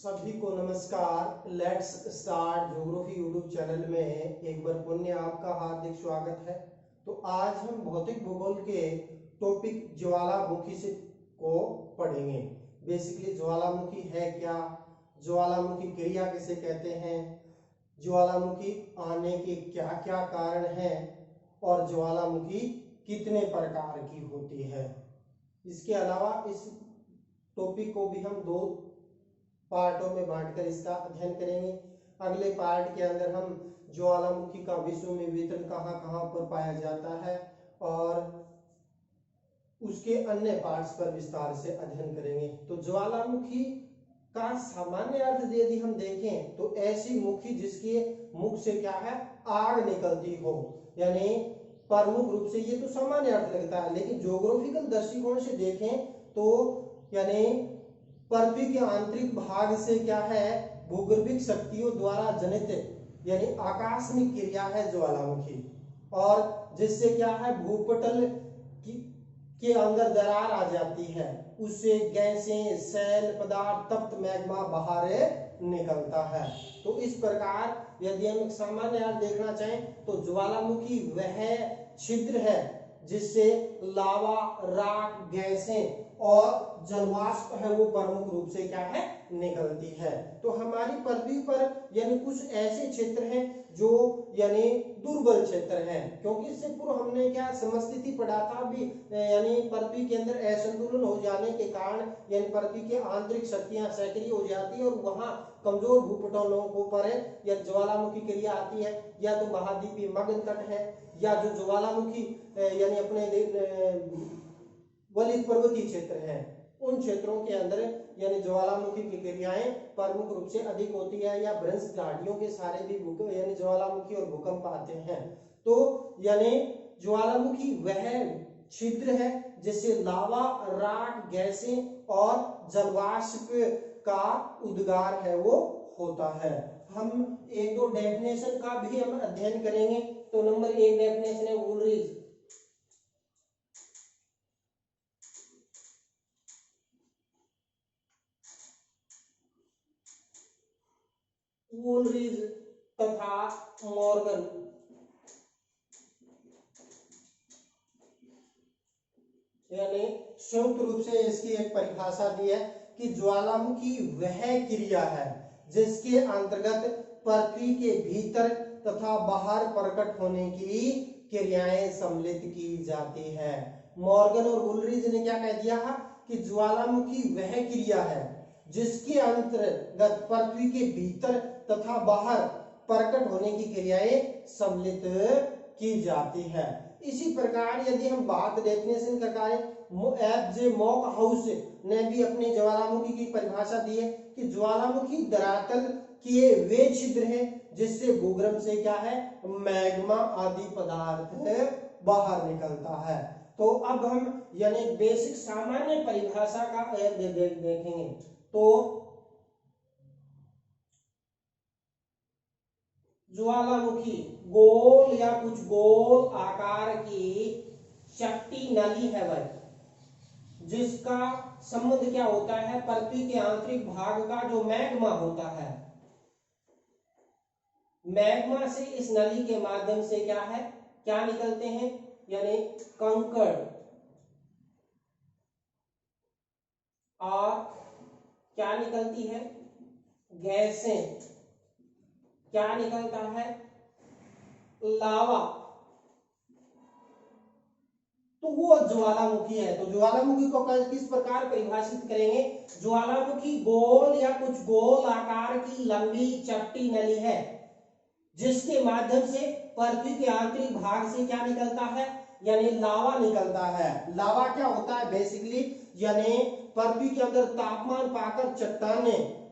सभी को नमस्कार। Let's start geography YouTube channel में एक बार पुनः आपका हार्दिक स्वागत है। तो आज हम भौतिक भूगोल के टॉपिक ज्वालामुखी से को पढ़ेंगे। बेसिकली ज्वालामुखी है क्या, ज्वालामुखी क्रिया किसे कहते हैं, ज्वालामुखी आने के क्या क्या कारण हैं और ज्वालामुखी कितने प्रकार की होती है। इसके अलावा इस टॉपिक को भी हम दो पार्टों में बांटकर इसका अध्ययन करेंगे। अगले पार्ट के अंदर हम ज्वालामुखी का विश्व में वितरण कहाँ कहाँ पर पाया जाता है और उसके अन्य पार्ट्स पर विस्तार से अध्ययन करेंगे। तो ज्वालामुखी का सामान्य अर्थ यदि हम देखें तो ऐसी मुखी जिसके मुख से क्या है, आग निकलती हो, यानी प्रमुख रूप से ये तो सामान्य अर्थ लगता है, लेकिन ज्योग्राफिकल दृष्टिकोण से देखें तो यानी पृथ्वी के आंतरिक भाग से क्या है, भूगर्भिक शक्तियों द्वारा जनित यानी आकस्मिक क्रिया है ज्वालामुखी, और जिससे क्या है भूपटल के अंदर दरार आ जाती है, उससे गैसें, सैल पदार्थ, तप्त मैग्मा बाहर निकलता है। तो इस प्रकार यदि हम एक सामान्य अर्थ देखना चाहें तो ज्वालामुखी वह छिद्र है जिससे लावा, राख, गैसें और जलवाष्प है वो प्रमुख रूप से क्या है, निकलती है। तो हमारी पृथ्वी पर यानी कुछ ऐसे क्षेत्र हैं जो यानी दुर्बल क्षेत्र हैं, क्योंकि इससे पूर्व हमने क्या समस्थिति पढ़ा था भी, यानी पृथ्वी के अंदर असंतुलन हो जाने के कारण यानी पृथ्वी के आंतरिक शक्तियां सक्रिय हो जाती है और वहां कमजोर भूपटलों को पर या ज्वालामुखी क्रिया आती है, या तो महाद्वीपीय मग्न तट है या जो ज्वालामुखी यानी अपने वलित पर्वतीय क्षेत्र हैं, उन क्षेत्रों के अंदर यानी ज्वालामुखी की क्रियाएं प्रमुख रूप से अधिक होती है, या भ्रंश घाटियों के सारे भी यानी ज्वालामुखी और भूकंप आते हैं। तो यानी ज्वालामुखी वह छिद्र है जिससे लावा, राख, गैसें और जलवाष्प का उद्गार है वो होता है। हम एक दो डेफिनेशन का भी हम अध्ययन करेंगे। तो नंबर एक डेफिनेशन है वुलरिज। वुलरिज तथा मॉर्गन यानी संयुक्त रूप से इसकी एक परिभाषा दी है कि ज्वालामुखी वह क्रिया है जिसके अंतर्गत पृथ्वी के भीतर तथा बाहर प्रकट होने की क्रियाएं सम्मिलित की जाती है। मॉर्गन और वुलरिज ने क्या कह दिया कि ज्वालामुखी वह क्रिया है जिसके अंतर्गत पृथ्वी के भीतर तथा बाहर प्रकट होने की क्रियाएं सम्मिलित की जाती है। इसी प्रकार यदि हम बात डेफिनेशन का करें, एफ.जे. मॉकहाउस ने भी अपने ज्वालामुखी की परिभाषा दी है कि ज्वालामुखी धरातल के वे छिद्र हैं जिससे भूगर्भ से क्या है, मैग्मा आदि पदार्थ बाहर निकलता है। तो अब हम यानी बेसिक सामान्य परिभाषा का देखेंगे। तो ज्वालामुखी गोल या कुछ गोल आकार की चट्टी नली है वह, जिसका संबंध क्या होता है, पृथ्वी के आंतरिक भाग का जो मैग्मा होता है, मैग्मा से इस नली के माध्यम से क्या है, क्या निकलते हैं, यानी कंकड़ और क्या निकलती है, गैसें, क्या निकलता है, लावा। तो वो ज्वालामुखी है। तो ज्वालामुखी को किस प्रकार परिभाषित करेंगे, ज्वालामुखी गोल या कुछ गोल आकार की लंबी चपटी नली है जिसके माध्यम से पृथ्वी के आंतरिक भाग से क्या निकलता है, यानी लावा निकलता है। लावा क्या होता है बेसिकली, यानी पृथ्वी के अंदर तापमान पाकर चट्टानें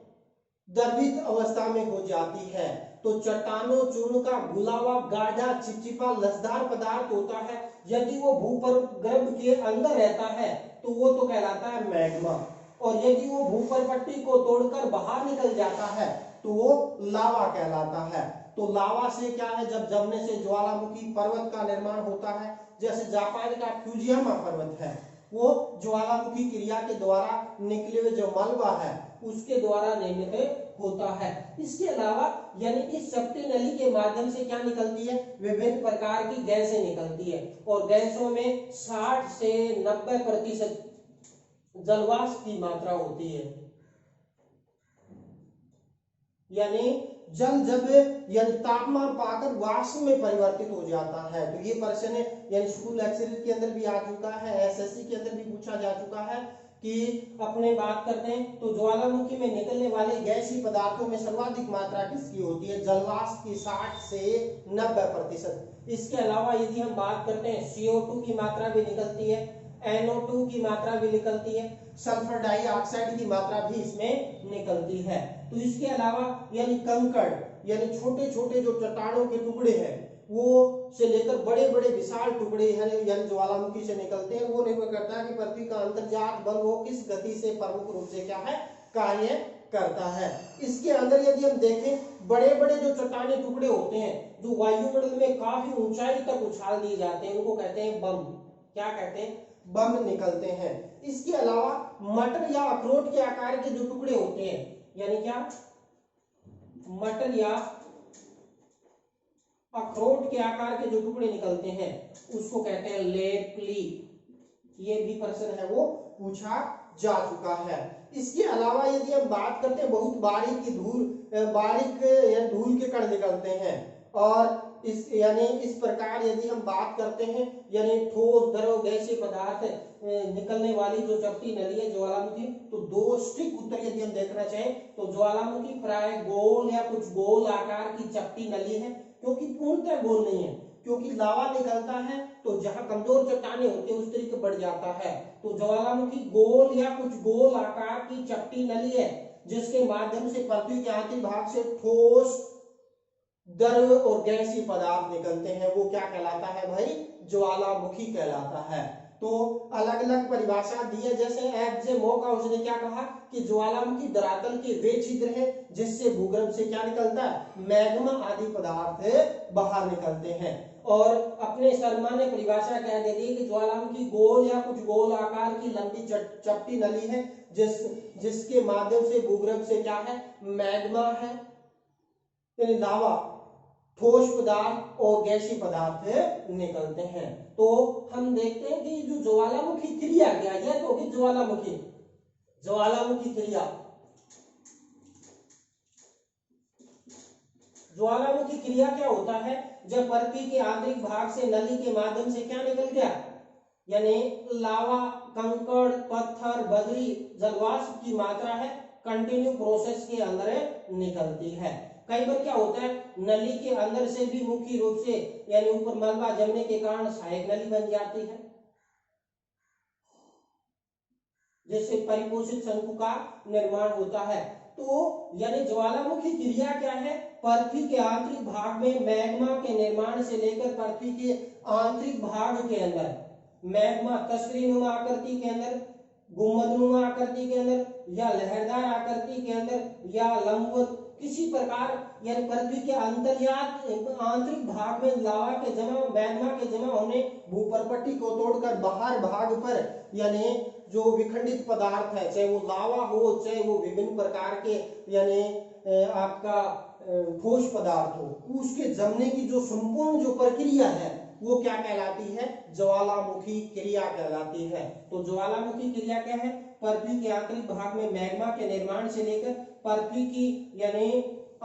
द्रवित अवस्था में हो जाती है। तो चट्टानों चूर्ण का घुला हुआ गाढ़ा चिपचिपा लसदार पदार्थ होता है, यदि वो भूगर्भ के अंदर रहता है तो वो तो कहलाता है मैग्मा, और यदि वो भूपर्पट्टी को तोड़कर बाहर निकल जाता है तो वो लावा कहलाता है। तो लावा से क्या है, जब जमने से ज्वालामुखी पर्वत का निर्माण होता है, जैसे जापान का फ्यूजियामा पर्वत है वो ज्वालामुखी क्रिया के द्वारा निकले हुए जो मलबा है उसके द्वारा निर्मित होता है। इसके अलावा यानी इस चपटी नली के माध्यम से क्या निकलती है, विभिन्न प्रकार की गैसें निकलती है और गैसों में 60 से 90% जलवाष्प की मात्रा होती है। यानी जल जब यानी तापमान पाकर वाष्प में परिवर्तित हो जाता है। तो ये प्रश्न यानी स्कूल लेक्चर के अंदर भी आ चुका है, एसएससी के अंदर भी पूछा जा चुका है कि अपने बात करते हैं तो ज्वालामुखी में निकलने वाले गैसीय पदार्थों में सर्वाधिक मात्रा किसकी होती है, जलवाष्प की 60 से 90%। इसके अलावा यदि हम बात करते हैं CO2 की मात्रा भी निकलती है, NO2 की मात्रा भी निकलती है, सल्फर डाइऑक्साइड की मात्रा भी इसमें निकलती है। तो इसके अलावा यानी कंकड़ यानी छोटे छोटे जो चट्टानों के टुकड़े हैं वो से लेकर बड़े बड़े विशाल टुकड़े हैं यानी ज्वालामुखी से निकलते हैं। वो निर्भर करता है कि पृथ्वी का अंतर्जात बल वो किस गति से प्रमुख रूप से क्या है, कार्य करता है। इसके अंदर यदि हम देखें बड़े बड़े जो चट्टानी टुकड़े होते हैं जो वायुमंडल में काफी ऊंचाई तक उछाल दिए जाते हैं उनको कहते हैं बम। क्या कहते हैं, बम निकलते हैं। इसके अलावा मटर या अखरोट के आकार के जो टुकड़े होते हैं यानी क्या, मटर या अखरोट के आकार के जो टुकड़े निकलते हैं उसको कहते हैं लेपली। ये भी प्रश्न है वो पूछा जा चुका है। इसके अलावा यदि हम बात करते हैं बहुत बारीक धूल के कण निकलते हैं और इस यानी इस प्रकार यदि हम बात करते हैं यानी ठोस द्रव गैसीय पदार्थ निकलने वाली जो चपटी नली है ज्वालामुखी, तो 2 स्टिक उत्तर यदि हम देखना चाहें तो ज्वालामुखी प्राय गोल या कुछ गोल आकार की चपटी नली है, क्योंकि पूर्णतः गोल नहीं है, क्योंकि लावा निकलता है तो जहां कमजोर चट्टाने होते हैं उस तरीके बढ़ जाता है। तो ज्वालामुखी गोल या कुछ गोल आकार की चपटी नली है जिसके माध्यम से पृथ्वी के आंतरिक भाग से ठोस द्रव और गैसीय पदार्थ निकलते हैं। वो क्या कहलाता है भाई, ज्वालामुखी कहलाता है। तो अलग अलग परिभाषा दी है, जैसे एफजे मोका उसने क्या कहा कि ज्वालामुखी धरातल के वे छिद्र है जिससे भूगर्भ से क्या निकलता है, मैग्मा आदि पदार्थ बाहर निकलते हैं। और अपने शर्मा ने परिभाषा क्या दे दी कि ज्वालामुखी गोल या कुछ गोल आकार की लंबी चपटी नली है जिसके माध्यम से भूगर्भ से क्या है, मैग्मा है यानी लावा, ठोस पदार्थ और गैसीय पदार्थ निकलते हैं। तो हम देखते हैं कि जो ज्वालामुखी क्रिया क्या है, तो कि ज्वालामुखी क्रिया क्या होता है, जब पृथ्वी के आंतरिक भाग से नली के माध्यम से क्या निकल गया, यानी लावा, कंकड़, पत्थर, बजरी, जलवाष्प की मात्रा है कंटिन्यू प्रोसेस के अंदर निकलती है। कई बार क्या होता है, नली के अंदर से भी मुख्य रूप से यानी ऊपर मलबा जमने के कारण सहायक नली बन जाती है, जिससे परिपोषित शंकु का निर्माण होता है। तो यानी ज्वालामुखी क्रिया क्या है, पृथ्वी के आंतरिक भाग में मैग्मा के निर्माण से लेकर पृथ्वी के आंतरिक भाग के अंदर मैग्मा तस्वीरनुमा आकृति के अंदर, गुंबदनुमा आकृति के अंदर या लहरदार आकृति के अंदर या लंबवत किसी प्रकार यानी पृथ्वी के आंतरिक भाग में लावा के जमा, मैग्मा के जमा होने भूपर्पट्टी को तोड़कर बाहर भाग पर यानी जो विखंडित पदार्थ है, चाहे वो लावा हो चाहे वो विभिन्न प्रकार के यानी आपका ठोस पदार्थ हो, उसके जमने की जो संपूर्ण जो प्रक्रिया है वो क्या कहलाती है, ज्वालामुखी क्रिया कहलाती है। तो ज्वालामुखी क्रिया क्या है, पृथ्वी के आंतरिक भाग में मैग्मा के निर्माण से लेकर पृथ्वी की यानी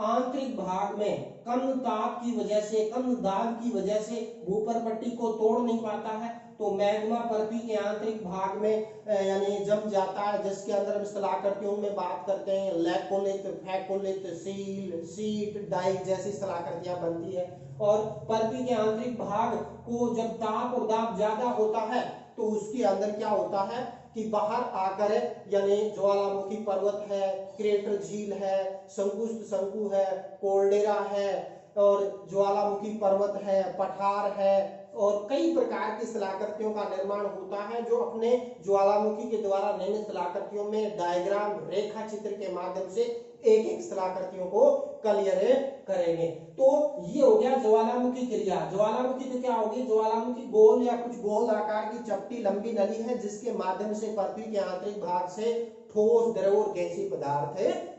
आंतरिक भाग में कम ताप की वजह से, कम दाब की वजह से भूपर्पट्टी को तोड़ नहीं पाता है, तो मैग्मा पृथ्वी के आंतरिक भाग में यानी जम जाता है, जिसके अंदर हम स्थलाकृतियों में बात करते हैं laccolith, phacolith, sill, sheet, dike जैसी स्थलाकृतियां बनती है। और पृथ्वी के आंतरिक भाग को जब ताप और दाब ज्यादा होता है तो उसके अंदर क्या होता है कि बाहर आकर यानी ज्वालामुखी पर्वत है, क्रेटर झील है, संकुष्ट शंकु है, कोल्डेरा है और ज्वालामुखी पर्वत है, पठार है और कई प्रकार की स्थलाकृतियों का निर्माण होता है जो अपने ज्वालामुखी के द्वारा निर्मित स्थलाकृतियों में डायग्राम रेखा चित्र के माध्यम से एक एक स्थलाकृतियों को क्लियर करेंगे। तो ये हो गया ज्वालामुखी क्रिया। ज्वालामुखी तो क्या होगी, ज्वालामुखी गोल या कुछ गोल आकार की चपटी लंबी नली है जिसके माध्यम से पृथ्वी के आंतरिक भाग से ठोस द्रव और गैसीय पदार्थ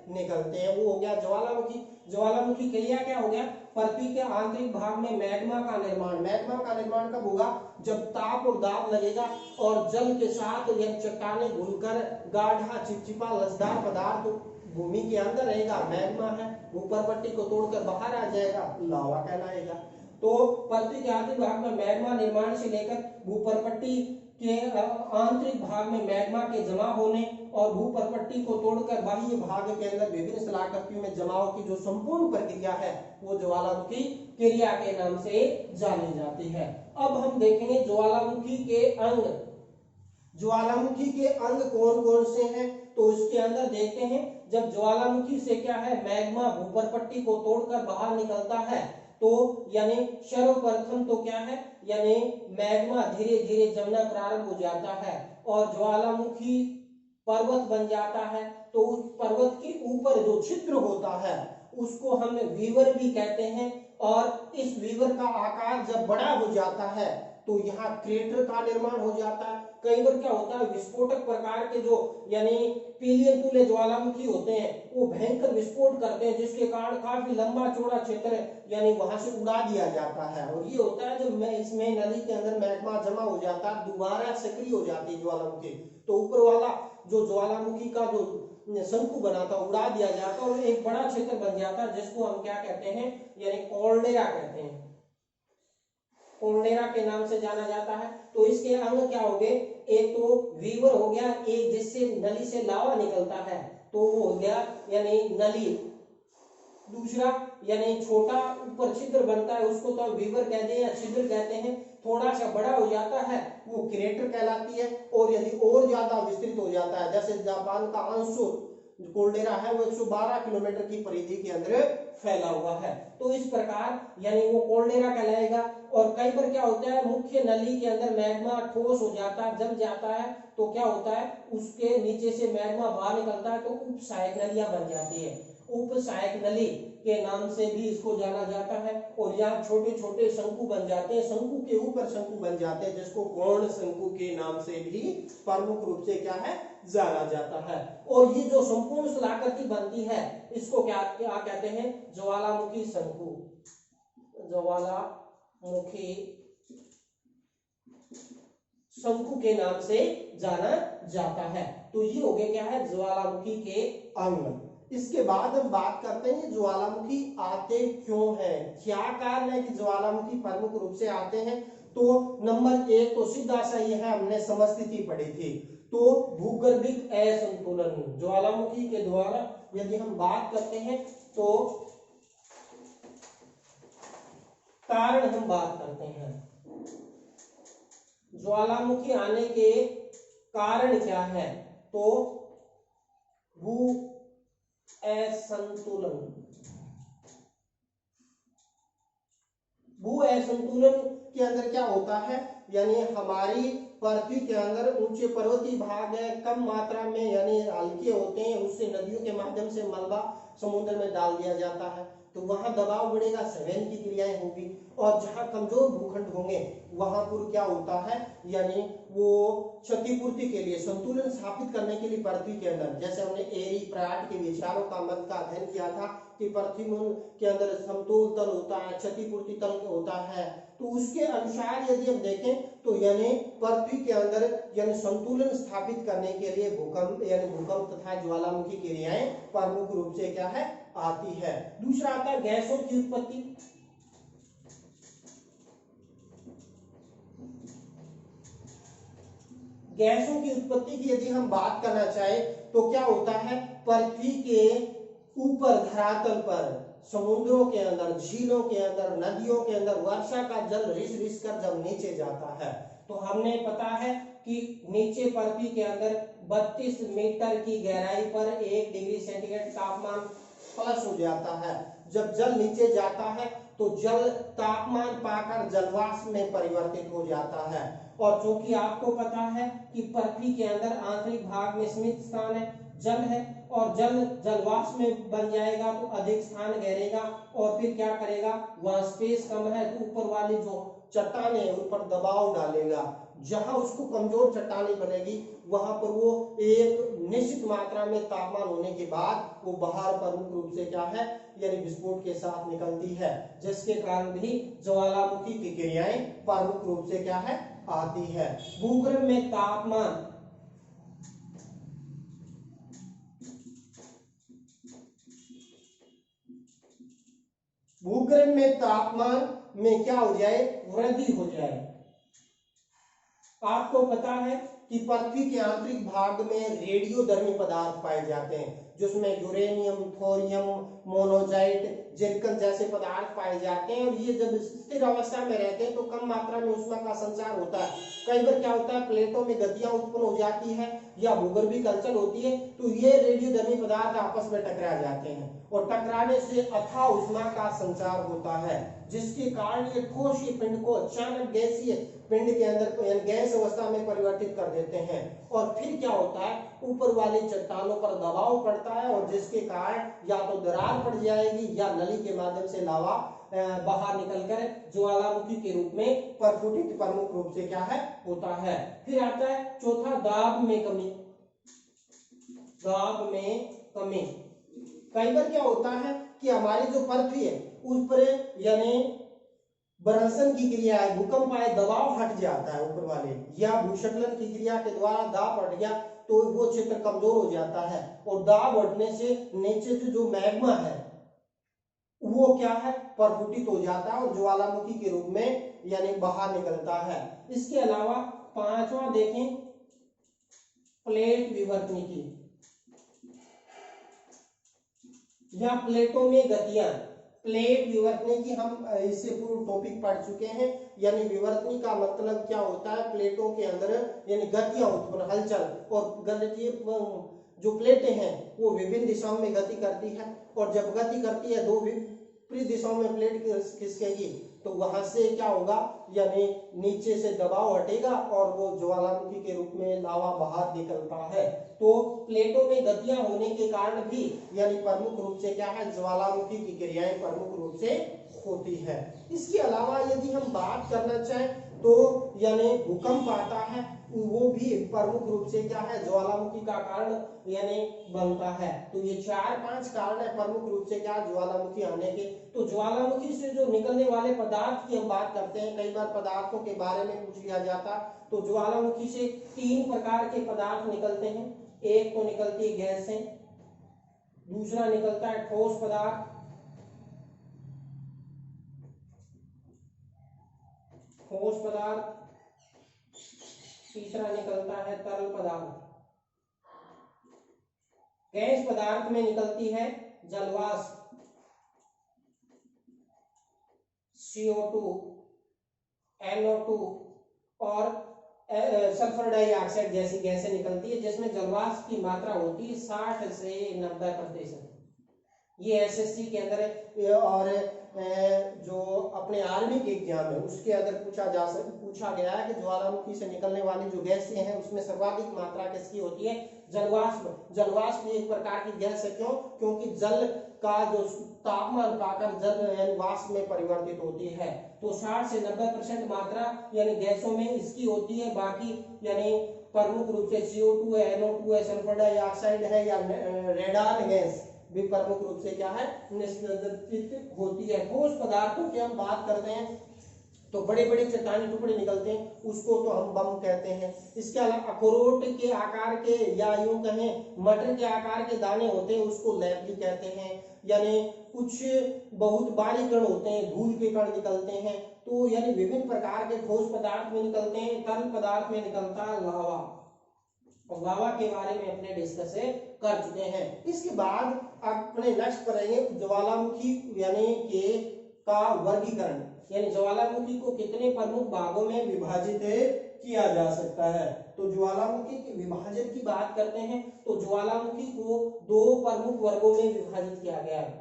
निकलते हैं, वो हो गया ज्वालामुखी। ज्वालामुखी क्रिया क्या हो गया, पृथ्वी के आंतरिक भाग में मैग्मा का निर्माण। मैग्मा का निर्माण कब होगा, जब ताप और दाब लगेगा और जल के साथ यह चट्टानें घुलकर गाढ़ा चिपचिपा लसदार पदार्थ भूमि के अंदर रहेगा, मैग्मा है, ऊपर पट्टी को तोड़कर बाहर आ जाएगा, लावा कहलाएगा। तो पृथ्वी के आंतरिक भाग में मैग्मा निर्माण से लेकर भूपरपट्टी के आंतरिक भाग में मैग्मा के जमा होने और भूपरपट्टी को तोड़कर बाह्य भाग के अंदर विभिन्न स्थलाकृतियों में जमाव की जो संपूर्ण प्रक्रिया है वो ज्वालामुखी क्रिया के नाम से जानी जाती है। अब हम देखेंगे ज्वालामुखी के अंग। ज्वालामुखी के अंग कौन कौन से हैं, तो इसके अंदर देखते हैं। जब ज्वालामुखी से क्या है, मैग्मा भूपरपट्टी को तोड़कर बाहर निकलता है तो यानी सर्वप्रथम तो क्या है, यानी मैग्मा धीरे धीरे जमना प्रारंभ हो जाता है और ज्वालामुखी पर्वत बन जाता है। तो उस पर्वत के ऊपर जो छिद्र होता है उसको हम वीवर भी कहते हैं और इस वीवर का आकार जब बड़ा हो जाता है तो यहाँ क्रेटर का निर्माण हो जाता है। कई बार क्या होता है, विस्फोटक प्रकार के जो यानी पीलियन तुल्य ज्वालामुखी होते हैं वो भयंकर विस्फोट करते हैं जिसके कारण काफी लंबा चौड़ा क्षेत्र यानी वहां से उड़ा दिया जाता है। और ये होता है जब इसमें नली के अंदर मैग्मा जमा हो जाता है, दोबारा सक्रिय हो जाती है ज्वालामुखी, तो ऊपर वाला जो ज्वालामुखी का जो शंकु बना था उड़ा दिया जाता है और एक बड़ा क्षेत्र बन जाता है जिसको हम क्या कहते हैं, यानी कॉल्डेरा कहते हैं, कॉल्डेरा के नाम से जाना जाता है। तो इसके अंग क्या हो गए, एक तो वीवर हो गया, एक जिससे नली से लावा निकलता है तो वो हो गया यानी नली। दूसरा यानी छोटा ऊपर छिद्र बनता है उसको तो वीवर कहते हैं या छिद्र कहते हैं, थोड़ा सा बड़ा हो जाता है वो क्रेटर कहलाती है। और यदि और ज्यादा विस्तृत हो जाता है, जैसे जापान का अंशु कॉल्डेरा है वो 112 किलोमीटर की परिधि के अंदर फैला हुआ है, तो इस प्रकार यानी वो कॉल्डेरा कहलाएगा। और कई बार क्या होता है, मुख्य नली के अंदर मैग्मा ठोस हो जाता है, जम जाता है तो क्या होता है, उसके नीचे से मैग्मा बाहर निकलता है तो उपसहायक नलियां बन जाती है। उपसहायक नली के नाम से भी इसको जाना जाता है। और यहाँ छोटे छोटे शंकु बन जाते हैं, शंकु के ऊपर शंकु बन जाते हैं जिसको गौण शंकु के नाम से भी प्रमुख रूप से क्या है, जाना जाता है। और ये जो संपूर्ण स्थलाकृति बनती है इसको क्या क्या कहते हैं, ज्वालामुखी शंकु, ज्वालामुखी शंकु के नाम से जाना जाता है। तो ये हो गया क्या है, ज्वालामुखी के अंग। इसके बाद हम बात करते हैं ज्वालामुखी आते क्यों हैं, क्या कारण है कि ज्वालामुखी प्रमुख रूप से आते हैं। तो नंबर एक तो सीधा सा ये है, हमने समस्थिति पढ़ी थी, तो भूगर्भिक असंतुलन। ज्वालामुखी के द्वारा यदि हम बात करते हैं तो कारण हम बात करते हैं, ज्वालामुखी आने के कारण क्या है, तो भू असंतुलन। भू असंतुलन के अंदर क्या होता है, यानी हमारी पृथ्वी के अंदर ऊंचे पर्वतीय भाग है, कम मात्रा में यानी हल्के होते हैं, उससे नदियों के माध्यम से मलबा समुद्र में डाल दिया जाता है तो वहां दबाव बढ़ेगा, संवहन की क्रियाएं होगी। और जहां कमजोर भूखंड होंगे वहां पर क्या होता है, यानी वो क्षतिपूर्ति के लिए, संतुलन स्थापित करने के लिए पृथ्वी के अंदर, जैसे हमने एरी प्राट के विचारों का मत का अध्ययन किया था कि पृथ्वी के अंदर समतोल तल होता है, क्षतिपूर्ति तल होता है, तो उसके अनुसार यदि हम देखें तो यानी पृथ्वी के अंदर यानी संतुलन स्थापित करने के लिए भूकंप यानी भूकंप तथा ज्वालामुखी क्रियाएं प्रमुख रूप से क्या है, आती है। दूसरा आता है गैसों की उत्पत्ति। गैसों की उत्पत्ति की यदि हम बात करना चाहे तो क्या होता है, पृथ्वी के ऊपर धरातल पर, समुद्रों के अंदर, झीलों के अंदर, नदियों के अंदर वर्षा का जल रिस रिस कर जब नीचे जाता है तो हमने पता है कि नीचे पृथ्वी के अंदर 32 मीटर की गहराई पर 1 डिग्री सेंटीग्रेड तापमान प्लस हो जाता है। जब जल नीचे जाता है तो जल तापमान पाकर जलवाष्प में परिवर्तित हो जाता है। और चूंकि आपको पता है कि पृथ्वी के अंदर आंतरिक भाग में सीमित स्थान है, जल है, और जल जलवाष्प में बन जाएगा तो अधिक स्थान घेरेगा और फिर क्या करेगा, वहां स्पेस कम है तो ऊपर वाली जो चट्टाने है उन पर दबाव डालेगा। जहां उसको कमजोर चट्टाने बनेगी वहां पर वो एक निश्चित मात्रा में तापमान होने के बाद वो बाहर प्रमुख रूप से क्या है, यानी विस्फोट के साथ निकलती है, जिसके कारण भी ज्वालामुखी की क्रियाएं प्रमुख रूप से क्या है, आती है। भूगर्भ में तापमान भूगर्भ में तापमान में क्या हो जाए, वृद्धि हो जाए। आपको पता है कि पृथ्वी के आंतरिक भाग में रेडियोधर्मी पदार्थ पाए जाते हैं, जिसमें यूरेनियम, थोरियम, मोनोजाइट, जिरकन जैसे पदार्थ पाए जाते हैं। और ये जब स्थिर अवस्था में रहते हैं तो कम मात्रा में ऊष्मा का संचार होता है। कई बार क्या होता है, प्लेटों में गतियां उत्पन्न हो जाती है या भूगर्भीय हलचल होती है तो ये रेडियोधर्मी पदार्थ आपस में टकरा जाते हैं और टकराने से अथाह ऊष्मा का संचार होता है, जिसके कारण ये ठोस पिंड को अचानक गैसीय पिंड के अंदर गैस अवस्था में परिवर्तित कर देते हैं। और फिर क्या होता है, ऊपर वाली चट्टानों पर दबाव पड़ता है और जिसके कारण या तो दरार पड़ जाएगी या नली के माध्यम से लावा बाहर निकलकर ज्वालामुखी के रूप में प्रस्फुटित प्रमुख रूप से क्या है, होता है। फिर आता है चौथा, दाब में कमी। दाब में कमी कई बार क्या होता है कि हमारी जो पृथ्वी है उस पर यानी भ्रंशन की क्रिया है, भूकंप आए, दबाव हट जाता है ऊपर वाले, या भूस्खलन की क्रिया के द्वारा दाब हट गया तो वो क्षेत्र कमजोर हो जाता है और दाब हटने से नीचे से जो मैग्मा है वो क्या है, प्रस्फुटित हो जाता है और ज्वालामुखी के रूप में यानी बाहर निकलता है। इसके अलावा पांचवा देखें, प्लेट विवर्तनिकी या प्लेटों में गतियां। प्लेट विवर्तनी की हम इससे पूर्व टॉपिक पढ़ चुके हैं। यानी विवर्तनी का मतलब क्या होता है, प्लेटों के अंदर यानी गतियां उत्पन्न, हलचल, और जो प्लेटें हैं वो विभिन्न दिशाओं में गति करती है और जब गति करती है दो विपरीत दिशाओं में प्लेट खिसकेगी तो वहां से क्या होगा, यानी नीचे से दबाव हटेगा और वो ज्वालामुखी के रूप में लावा बाहर निकलता है। तो प्लेटों में गतियां होने के कारण भी यानी प्रमुख रूप से क्या है, ज्वालामुखी की क्रियाएं प्रमुख रूप से होती है। इसके अलावा यदि हम बात करना चाहें तो यानी भूकंप आता है, वो भी प्रमुख रूप से क्या है, ज्वालामुखी का कारण यानी बनता है। तो ये 4-5 कारण है प्रमुख रूप से क्या, ज्वालामुखी आने के। तो ज्वालामुखी से जो निकलने वाले पदार्थ की हम बात करते हैं, कई बार पदार्थों के बारे में पूछ लिया जाता, तो ज्वालामुखी से 3 प्रकार के पदार्थ निकलते हैं। एक तो निकलती है गैसें, दूसरा निकलता है ठोस पदार्थ, तीसरा निकलता है तरल पदार्थ। गैस पदार्थ में निकलती है जलवाष्प, CO2, NO2 और सल्फर डाइऑक्साइड जैसी गैसें निकलती है, जिसमें जलवाष्प की मात्रा होती है 60 से 90%। ये एसएससी के अंदर है और जो अपने आर्मी के एग्जाम है उसके अंदर पूछा गया है कि ज्वालामुखी से निकलने वाली जो गैसें हैं उसमें सर्वाधिक मात्रा किसकी होती है, जलवाष्प। जलवाष्प एक प्रकार की गैस है, क्यों, क्योंकि जल का जो तापमान पाकर जल यानी वाष्प में परिवर्तित होती है। तो 60 से 90% मात्रा यानी गैसों में इसकी होती है। बाकी यानी प्रमुख रूप से CO2 है, NO2 है, सल्फर डाइऑक्साइड है या रेडान गैस भी प्रमुख रूप से क्या है, निष्कासित होती है। ठोस पदार्थों की हम बात करते हैं तो बड़े बड़े चट्टानी टुकड़े निकलते हैं, उसको तो हम बम कहते हैं। इसके अलावा अखरोट के आकार के या यूं कहें मटर के आकार के दाने होते हैं, उसको लैपली कहते हैं। यानी कुछ बहुत बारीक कण होते हैं, धूल के कण निकलते हैं। तो यानी विभिन्न प्रकार के ठोस पदार्थ में निकलते हैं। तरल पदार्थ में निकलता है लावा, और लावा के बारे में अपने डिस्कस कर चुके हैं। इसके बाद अपने नेक्स्ट पढ़ेंगे ज्वालामुखी यानी के का वर्गीकरण, यानी ज्वालामुखी को कितने प्रमुख भागों में विभाजित किया जा सकता है। तो ज्वालामुखी के विभाजन की बात करते हैं तो ज्वालामुखी को 2 प्रमुख वर्गों में विभाजित किया गया है।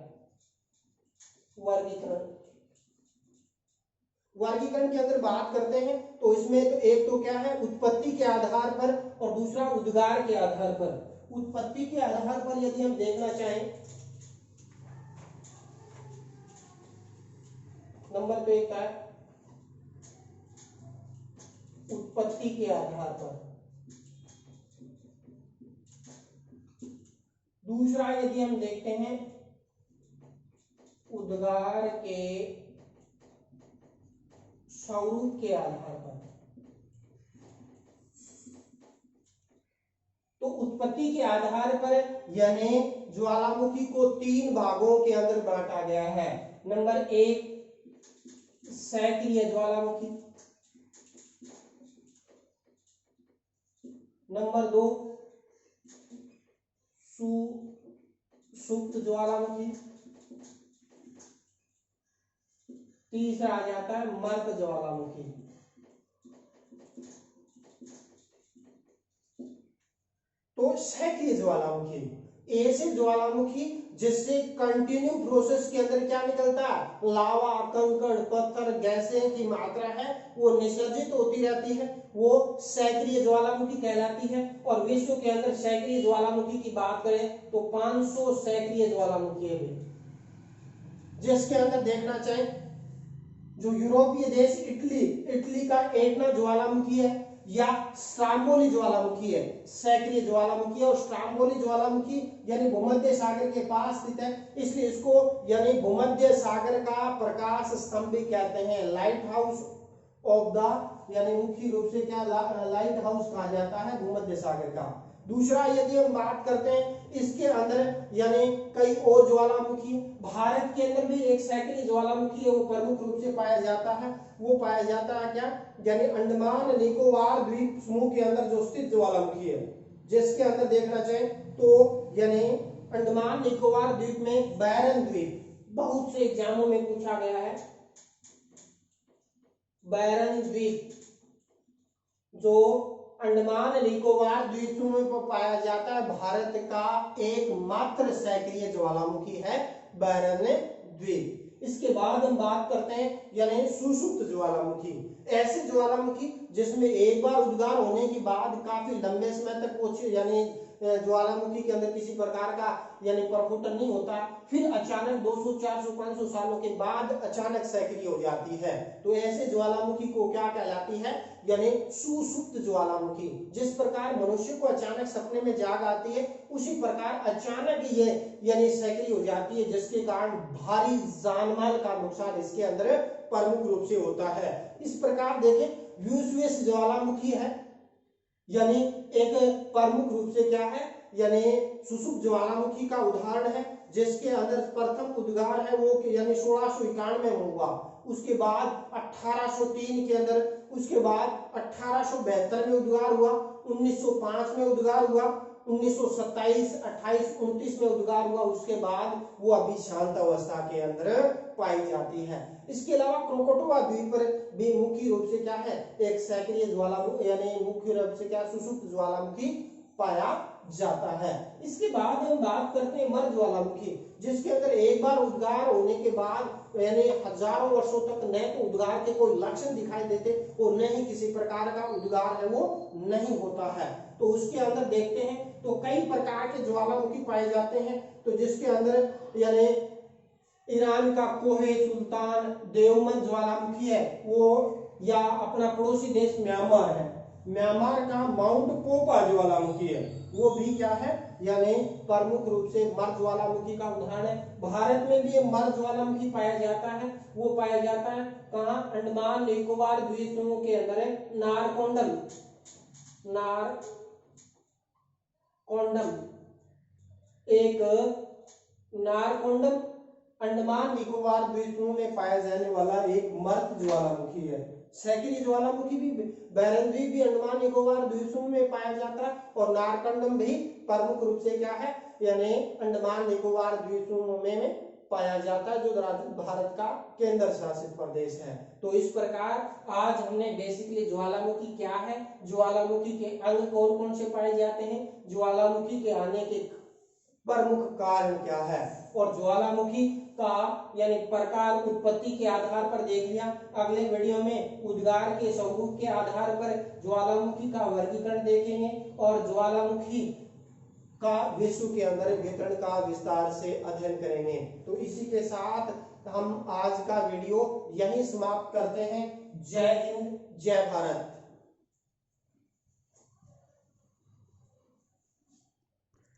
वर्गीकरण, वर्गीकरण के अंदर बात करते हैं तो इसमें तो एक तो क्या है, उत्पत्ति के आधार पर और दूसरा उद्गार के आधार पर। उत्पत्ति के आधार पर यदि हम देखना चाहें, नंबर पे एक है उत्पत्ति के आधार पर, दूसरा यदि हम देखते हैं उद्गार के स्वरूप के आधार पर। तो उत्पत्ति के आधार पर यानी ज्वालामुखी को 3 भागों के अंदर बांटा गया है। नंबर 1 सक्रिय ज्वालामुखी, नंबर 2 सुषुप्त ज्वालामुखी, तीसरा आ जाता है मर्त ज्वालामुखी। तो सक्रिय ज्वालामुखी ऐसे ज्वालामुखी जिससे कंटिन्यू प्रोसेस के अंदर क्या निकलता है, लावा, कंकड़, पत्थर, गैसें की मात्रा है वो निसर्जित होती रहती है, वो सक्रिय ज्वालामुखी कहलाती है। और विश्व के अंदर सक्रिय ज्वालामुखी की बात करें तो 500 सक्रिय ज्वालामुखी है, जिसके अंदर देखना चाहें जो यूरोपीय देश इटली का एटना ज्वालामुखी है या स्ट्राम्बोली ज्वालामुखी है, सक्रिय ज्वालामुखी है। और स्ट्राम्बोली ज्वालामुखी यानी भूमध्य सागर के पास स्थित है, इसलिए इसको यानी भूमध्य सागर का प्रकाश स्तंभ भी कहते हैं, लाइट हाउस ऑफ द, यानी मुख्य रूप से क्या लाइट हाउस कहा जाता है भूमध्य सागर का। दूसरा यदि हम बात करते हैं इसके अंदर यानी कई और ज्वालामुखी, भारत के अंदर भी एक सक्रिय ज्वालामुखी है, वो प्रमुख रूप से पाया जाता है। वो पाया जाता है क्या, यानी अंडमान निकोबार द्वीप समूह के अंदर जो स्थित ज्वालामुखी है, जिसके अंदर देखना चाहें तो यानी अंडमान निकोबार द्वीप में बैरन द्वीप, बहुत से एग्जामों में पूछा गया है, बैरन द्वीप जो अंडमान निकोबार द्वीप समूह में पाया जाता है, भारत का एकमात्र सक्रिय ज्वालामुखी है बैरन द्वीप। इसके बाद हम बात करते हैं यानी सुषुप्त ज्वालामुखी, ऐसे ज्वालामुखी जिसमें एक बार उद्गार होने के बाद काफी लंबे समय तक कुछ यानी ज्वालामुखी के अंदर किसी प्रकार का यानी प्रफुटन नहीं होता, फिर अचानक 200, 400, 500 सालों के बाद अचानक सक्रिय हो जाती है। तो ऐसे ज्वालामुखी को क्या कहलाती है, यानी सुषुप्त ज्वालामुखी। जिस प्रकार मनुष्य को अचानक सपने में जाग आती है, उसी प्रकार अचानक ये यानी सक्रिय हो जाती है, जिसके कारण भारी जानमाल का नुकसान इसके अंदर प्रमुख रूप से होता है। इस प्रकार देखें व्यूस्वेस ज्वालामुखी है, यानी एक प्रमुख रूप से क्या है, यानी सुषुप्त ज्वालामुखी का उदाहरण है, जिसके अंदर प्रथम उद्गार है वो यानी 1691 में हुआ, उसके बाद 1803 के अंदर, उसके बाद 1872 में उद्गार हुआ, 1905 में उद्गार हुआ, 1927, 28, 29 में उद्गार हुआ, उसके बाद वो अभी शांत अवस्था के अंदर पाई जाती है। इसके अलावा क्रोकोटोवा द्वीप पर भी मुख्य रूप से क्या है, एक सक्रिय ज्वालामुखी यानी मुख्य रूप से क्या सुषुप्त ज्वालामुखी पाया जाता है। इसके बाद हम बात करते हैं मर्द ज्वालामुखी, जिसके अंदर एक बार उद्गार होने के बाद यानी हजारों वर्षों तक न तो उद्गार के कोई लक्षण दिखाई देते और न ही किसी प्रकार का उद्गार है वो नहीं होता है। तो उसके अंदर देखते हैं तो कई प्रकार के ज्वालामुखी पाए जाते हैं, तो जिसके अंदर यानी ईरान का कोहे सुल्तान देवमन ज्वालामुखी है वो, या अपना पड़ोसी देश म्यांमार है, म्यांमार का माउंट पोपा ज्वालामुखी है, वो भी क्या है यानी प्रमुख रूप से मर्द ज्वालामुखी का उदाहरण है। भारत में भी मर्द ज्वालामुखी पाया जाता है, वो पाया जाता है कहाँ, अंडमान निकोबार द्वीप समूह के अंदर है, नारकोंडम, एक नारकोंडम अंडमान निकोबार द्वीप समूह में पाया जाने वाला एक मर्द ज्वालामुखी है। सक्रिय ज्वालामुखी भी बैरन द्वीप भी अंडमान निकोबार द्वीप समूह में पाया जाता है, और नारकंडम भी प्रमुख रूप से क्या है यानी अंडमान निकोबार द्वीप समूह में पाया जाता है, जो भारत का केंद्र शासित प्रदेश है। तो इस प्रकार आज हमने बेसिकली ज्वालामुखी क्या है, ज्वालामुखी के अंग कौन कौन से पाए जाते हैं, ज्वालामुखी के आने के प्रमुख कारण क्या है। और ज्वालामुखी का यानी प्रकार उत्पत्ति के आधार पर देख लिया। अगले वीडियो में उद्गार के स्वरूप के आधार पर ज्वालामुखी का वर्गीकरण देखेंगे और ज्वालामुखी का विश्व के अंदर वितरण का विस्तार से अध्ययन करेंगे। तो इसी के साथ हम आज का वीडियो यहीं समाप्त करते हैं। जय हिंद, जय भारत।